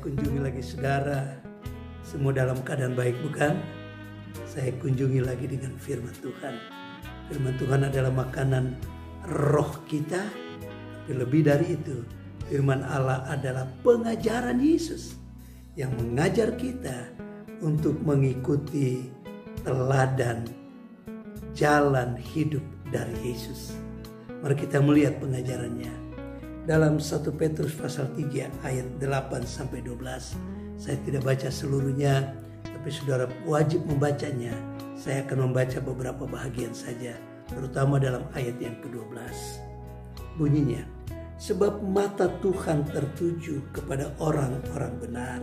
kunjungi lagi saudara. Semua dalam keadaan baik bukan? Saya kunjungi lagi dengan firman Tuhan. Firman Tuhan adalah makanan roh kita. Tapi lebih dari itu, firman Allah adalah pengajaran Yesus yang mengajar kita untuk mengikuti teladan jalan hidup dari Yesus. Mari kita melihat pengajarannya. Dalam 1 Petrus pasal 3 ayat 8-12. Saya tidak baca seluruhnya, tapi saudara wajib membacanya. Saya akan membaca beberapa bahagian saja, terutama dalam ayat yang ke-12. Bunyinya, sebab mata Tuhan tertuju kepada orang-orang benar,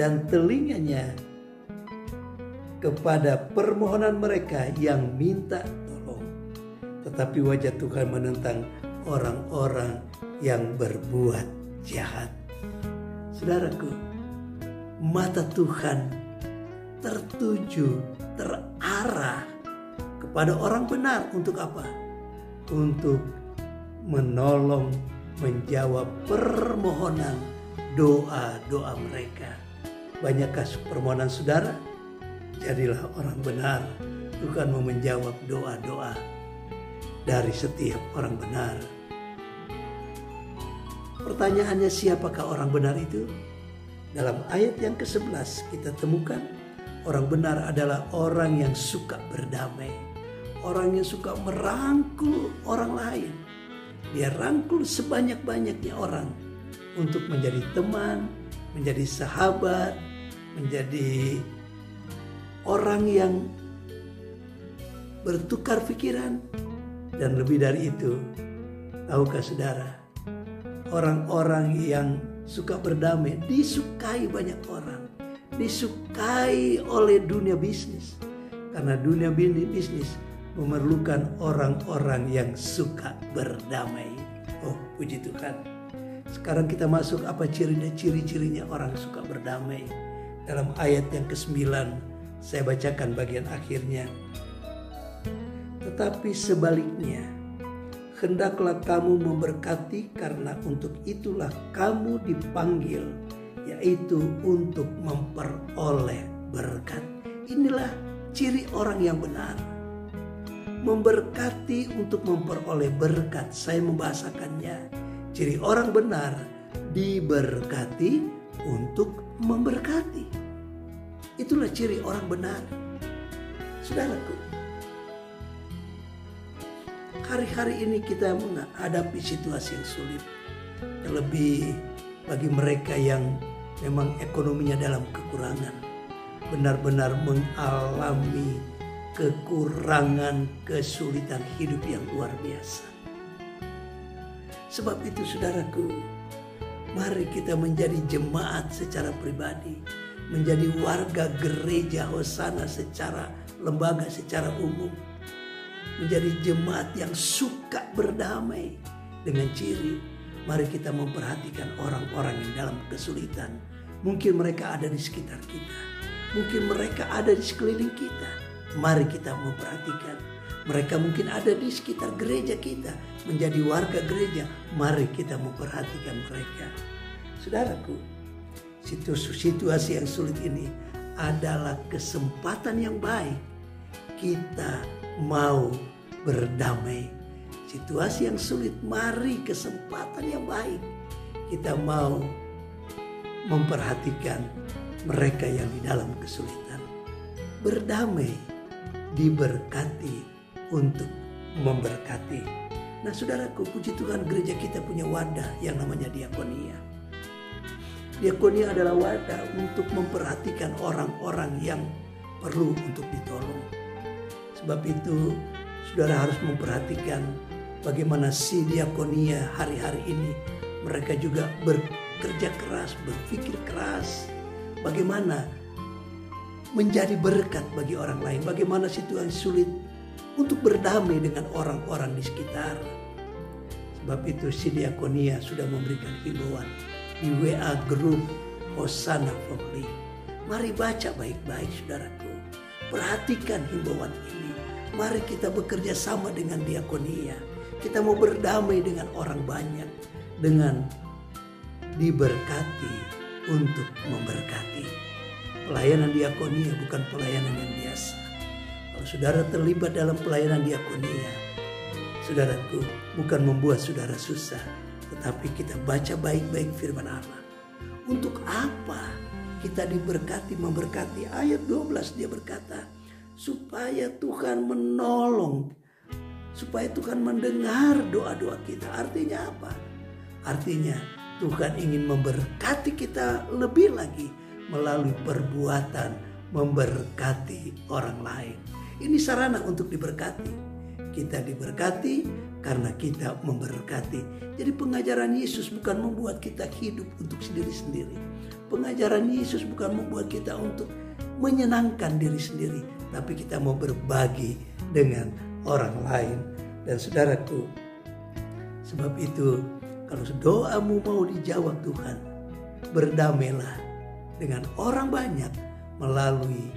dan telinganya kepada permohonan mereka yang minta tolong. Tetapi wajah Tuhan menentang orang-orang yang berbuat jahat. Saudaraku, mata Tuhan tertuju, terarah kepada orang benar. Untuk apa? Untuk menolong, menjawab permohonan doa-doa mereka. Banyakkah permohonan saudara? Jadilah orang benar. Tuhan mau menjawab doa-doa dari setiap orang benar. Pertanyaannya, siapakah orang benar itu? Dalam ayat yang ke-11 kita temukan orang benar adalah orang yang suka berdamai. Orang yang suka merangkul orang lain. Dia rangkul sebanyak-banyaknya orang untuk menjadi teman, menjadi sahabat, menjadi orang yang bertukar pikiran. Dan lebih dari itu, tahukah saudara, orang-orang yang suka berdamai disukai banyak orang, disukai oleh dunia bisnis. Karena dunia bisnis memerlukan orang-orang yang suka berdamai. Oh, puji Tuhan. Sekarang kita masuk apa ciri-cirinya orang suka berdamai. Dalam ayat yang ke-9 saya bacakan bagian akhirnya. Tetapi sebaliknya, hendaklah kamu memberkati, karena untuk itulah kamu dipanggil, yaitu untuk memperoleh berkat. Inilah ciri orang yang benar. Memberkati untuk memperoleh berkat. Saya membahasakannya. Ciri orang benar diberkati untuk memberkati. Itulah ciri orang benar. Saudaraku, hari-hari ini kita menghadapi situasi yang sulit. Terlebih bagi mereka yang memang ekonominya dalam kekurangan. Benar-benar mengalami kekurangan, kesulitan hidup yang luar biasa. Sebab itu saudaraku, mari kita menjadi jemaat secara pribadi. Menjadi warga gereja Hosana secara lembaga, secara umum. Menjadi jemaat yang suka berdamai dengan ciri. Mari kita memperhatikan orang-orang yang dalam kesulitan. Mungkin mereka ada di sekitar kita. Mungkin mereka ada di sekeliling kita. Mari kita memperhatikan. Mereka mungkin ada di sekitar gereja kita. Menjadi warga gereja. Mari kita memperhatikan mereka. Saudaraku, situasi yang sulit ini adalah kesempatan yang baik. Kita mau berdamai. Situasi yang sulit, mari kesempatan yang baik. Kita mau memperhatikan mereka yang di dalam kesulitan. Berdamai, diberkati untuk memberkati. Nah saudaraku, puji Tuhan, gereja kita punya wadah yang namanya diakonia. Diakonia adalah wadah untuk memperhatikan orang-orang yang perlu untuk ditolong. Sebab itu saudara harus memperhatikan bagaimana si diakonia hari-hari ini. Mereka juga bekerja keras, berpikir keras. Bagaimana menjadi berkat bagi orang lain. Bagaimana situasi sulit untuk berdamai dengan orang-orang di sekitar. Sebab itu si diakonia sudah memberikan himbauan di WA Group Hosana Family. Mari baca baik-baik saudaraku. Perhatikan himbauan ini. Mari kita bekerja sama dengan diakonia. Kita mau berdamai dengan orang banyak. Dengan diberkati untuk memberkati. Pelayanan diakonia bukan pelayanan yang biasa. Kalau saudara terlibat dalam pelayanan diakonia, saudaraku, bukan membuat saudara susah, tetapi kita baca baik-baik firman Allah. Untuk apa kita diberkati, memberkati? Ayat 12 dia berkata, supaya Tuhan menolong, supaya Tuhan mendengar doa-doa kita. Artinya apa? Artinya Tuhan ingin memberkati kita lebih lagi melalui perbuatan memberkati orang lain. Ini sarana untuk diberkati. Kita diberkati karena kita memberkati. Jadi pengajaran Yesus bukan membuat kita hidup untuk sendiri-sendiri. Pengajaran Yesus bukan membuat kita untuk menyenangkan diri sendiri, tapi kita mau berbagi dengan orang lain. Dan saudaraku, sebab itu kalau doamu mau dijawab Tuhan, berdamailah dengan orang banyak melalui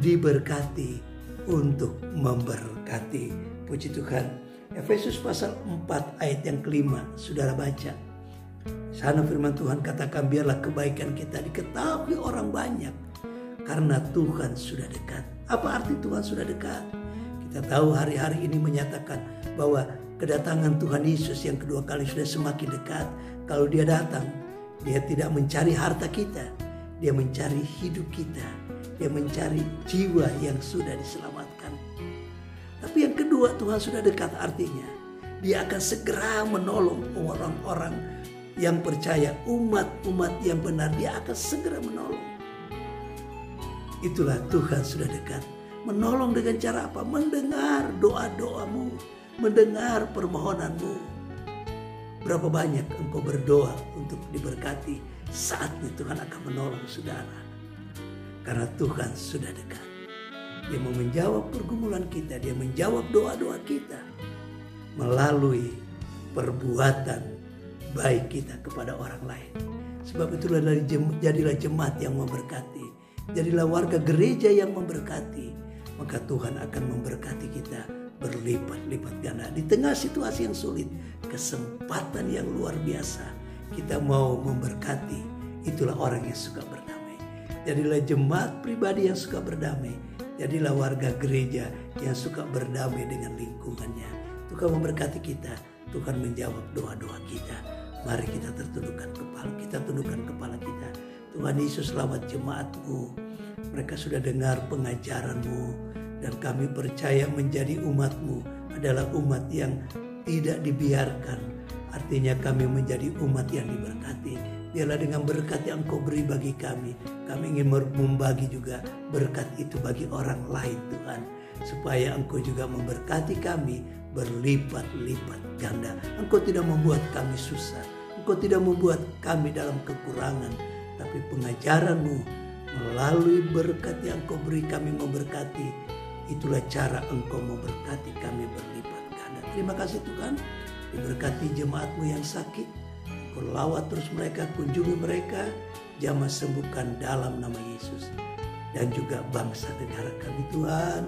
diberkati untuk memberkati. Puji Tuhan. Efesus pasal 4 ayat yang kelima, saudara baca. Sana firman Tuhan katakan, biarlah kebaikan kita diketahui orang banyak, karena Tuhan sudah dekat. Apa arti Tuhan sudah dekat? Kita tahu hari-hari ini menyatakan bahwa kedatangan Tuhan Yesus yang kedua kali sudah semakin dekat. Kalau dia datang, dia tidak mencari harta kita, dia mencari hidup kita, dia mencari jiwa yang sudah diselamatkan. Tapi yang kedua, Tuhan sudah dekat, artinya dia akan segera menolong orang-orang yang percaya, umat-umat yang benar, dia akan segera menolong. Itulah Tuhan sudah dekat. Menolong dengan cara apa? Mendengar doa-doamu, mendengar permohonanmu. Berapa banyak engkau berdoa untuk diberkati, saatnya Tuhan akan menolong saudara. Karena Tuhan sudah dekat. Dia mau menjawab pergumulan kita, dia menjawab doa-doa kita melalui perbuatan baik kita kepada orang lain. Sebab itulah jadilah jemaat yang memberkati, jadilah warga gereja yang memberkati, maka Tuhan akan memberkati kita berlipat-lipat ganda. Di tengah situasi yang sulit, kesempatan yang luar biasa, kita mau memberkati. Itulah orang yang suka berdamai. Jadilah jemaat pribadi yang suka berdamai. Jadilah warga gereja yang suka berdamai dengan lingkungannya. Tuhan memberkati kita. Tuhan menjawab doa-doa kita. Mari kita tundukkan kepala kita. Tuhan Yesus, selamat jemaatmu. Mereka sudah dengar pengajaranmu. Dan kami percaya menjadi umatmu adalah umat yang tidak dibiarkan. Artinya kami menjadi umat yang diberkati. Biarlah dengan berkat yang Engkau beri bagi kami, kami ingin membagi juga berkat itu bagi orang lain, Tuhan. Supaya Engkau juga memberkati kami berlipat-lipat ganda. Engkau tidak membuat kami susah. Engkau tidak membuat kami dalam kekurangan. Tapi pengajaran-Mu melalui berkat yang Engkau beri kami memberkati. Itulah cara Engkau memberkati kami berlipat ganda. Terima kasih Tuhan. Diberkati jemaat-Mu yang sakit. Engkau lawat terus mereka, kunjungi mereka, jamah sembuhkan dalam nama Yesus. Dan juga bangsa negara kami Tuhan.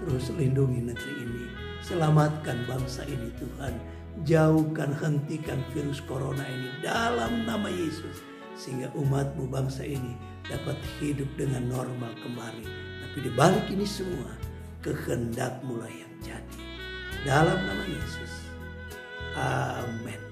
Terus lindungi negeri ini. Selamatkan bangsa ini Tuhan. Jauhkan, hentikan virus corona ini dalam nama Yesus. Sehingga umat-Mu bangsa ini dapat hidup dengan normal kembali. Tapi di balik ini semua, kehendak-Mu lah yang jadi. Dalam nama Yesus. Amin.